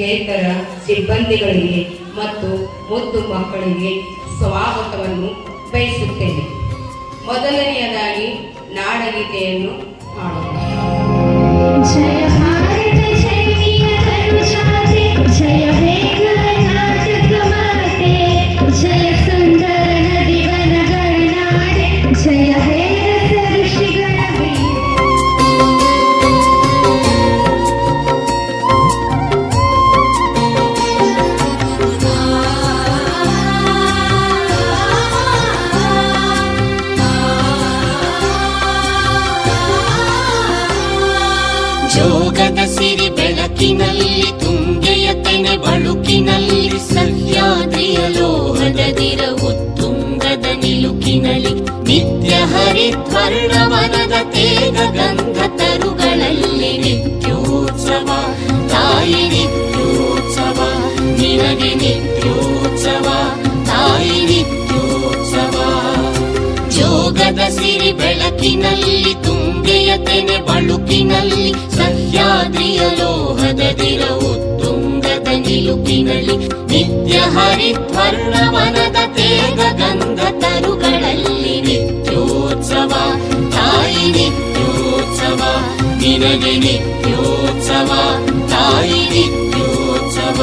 ಸ್ನೇಹಿತರ ಸಿಬ್ಬಂದಿಗಳಿಗೆ ಮತ್ತು ಮುದ್ದು ಮಕ್ಕಳಿಗೆ ಸ್ವಾಗತವನ್ನು ಬಯಸುತ್ತೇನೆ. ಮೊದಲನೆಯದಾಗಿ ನಾಡಗೀತೆಯನ್ನು ಹಾಡೋಣ. ಜಯ ಭಾರತ ಜಯ ವೀರ ಕರುಣಾತೆ, ಜಯ ಹೇ ಕರ್ನಾಟಕ ಮಾತೆ, ಜಯ ಸುಂದರ ನದಿ ವನಗಳ ನಾಡೆ, ಜಯ ಹೇ ರಸ ಋಷಿಗಳ ಬೀಡೆ. ಜೋಗದ ಸಿರಿ ಬೆಳಕಿನಲ್ಲಿ ತುಂಗೆಯ ತೆನೆ ಬಳುಕಿನಲ್ಲಿ ಸಹ್ಯಾದ್ರಿಯ ಲೋಹದ ದಿರವು ತುಂಗದ ನಿಲುಕಿನಲ್ಲಿ ನಿತ್ಯ ಹರಿದ್ವರ್ಣವನದ ತೇಗ ಗಂಧ ತರುಗಳಲ್ಲಿ ನಿತ್ಯೋತ್ಸವ ತಾಯಿ ನಿತ್ಯೋತ್ಸವ ನಿನಗೆ ನಿತ್ಯೋತ್ಸವ ತಾಯಿ ನಿತ್ಯೋತ್ಸವ. ಜೋಗದ ಸಿರಿ ಬೆಳಕಿನಲ್ಲಿ ತುಂಗೆಯ ತೆನೆ ಬಳುಕಿನಲ್ಲಿ ಸಹ್ಯಾದ್ರಿಯ ಲೋಹದ ದಿರವು ತುಂಗದ ನಿಲುಕಿನಲ್ಲಿ ನಿತ್ಯ ಹರಿದ್ವರ್ಣವನದ ತೇಗ ಗಂಧ ತರುಗಳಲ್ಲಿ ನಿತ್ಯೋತ್ಸವ ತಾಯಿ ನಿತ್ಯೋತ್ಸವ ನಿನಗೆ ನಿತ್ಯೋತ್ಸವ ತಾಯಿ ನಿತ್ಯೋತ್ಸವ.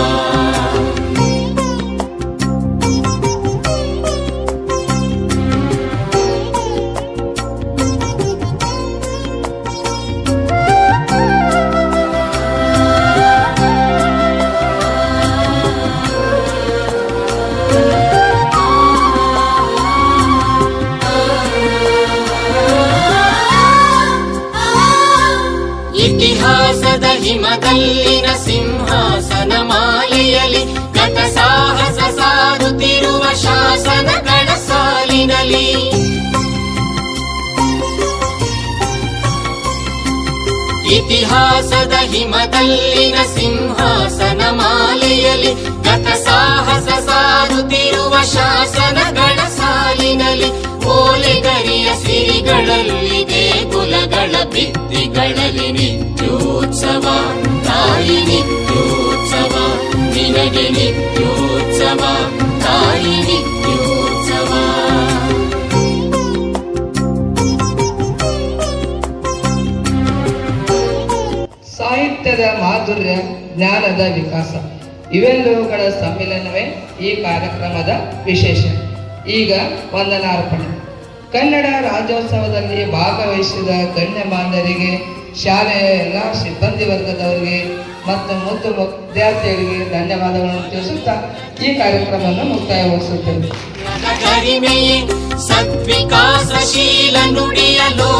ಇತಿಹಾಸದ ಹಿಮದಲ್ಲಿನ ಸಿಂಹಾಸನ ಮಾಲೆಯಲ್ಲಿ ಗತ ಸಾಹಸ ಸಾರುತ್ತಿರುವ ಶಾಸನಗಳ ಸಾಲಿನಲ್ಲಿ ಇತಿಹಾಸದ ಹಿಮದಲ್ಲಿನ ಸಿಂಹಾಸನ ಮಾಲೆಯಲ್ಲಿ ಗತ ಸಾಹಸ ಸಾರುತ್ತಿರುವ ಶಾಸನಗಳ ಸಾಲಿನಲ್ಲಿ ಓಲೆಗರಿಯ ಸಿರಿಗಳಲ್ಲಿ ದೇಗುಲಗಳ ಭಿತ್ತಿಗಳಲ್ಲಿ ನಿತ್ಯೋತ್ಸವ ತಾಯಿ ನಿತ್ಯೋತ್ಸವ ನಿನಗೆ ನಿತ್ಯೋತ್ಸವ ತಾಯಿ ನಿತ್ಯೋತ್ಸವ. ಸಾಹಿತ್ಯದ ಮಾಧುರ್ಯ, ಜ್ಞಾನದ ವಿಕಾಸ ಇವೆಲ್ಲವುಗಳ ಸಮ್ಮಿಲನವೇ ಈ ಕಾರ್ಯಕ್ರಮದ ವಿಶೇಷ. ಈಗ ವಂದನಾರ್ಪಣೆ. ಕನ್ನಡ ರಾಜ್ಯೋತ್ಸವದಲ್ಲಿ ಭಾಗವಹಿಸಿದ ಗಣ್ಯಮಾನ್ಯರಿಗೆ, ಶಾಲೆಯ ಎಲ್ಲ ಸಿಬ್ಬಂದಿ ವರ್ಗದವರಿಗೆ ಮತ್ತು ಮುದ್ದು ವಿದ್ಯಾರ್ಥಿಗಳಿಗೆ ಧನ್ಯವಾದಗಳನ್ನು ತಿಳಿಸುತ್ತಾ ಈ ಕಾರ್ಯಕ್ರಮವನ್ನು ಮುಕ್ತಾಯಗೊಳಿಸುತ್ತೇವೆ. ಸದ್ವಿಕಾಸಶೀಲ ನುಡಿಯಲು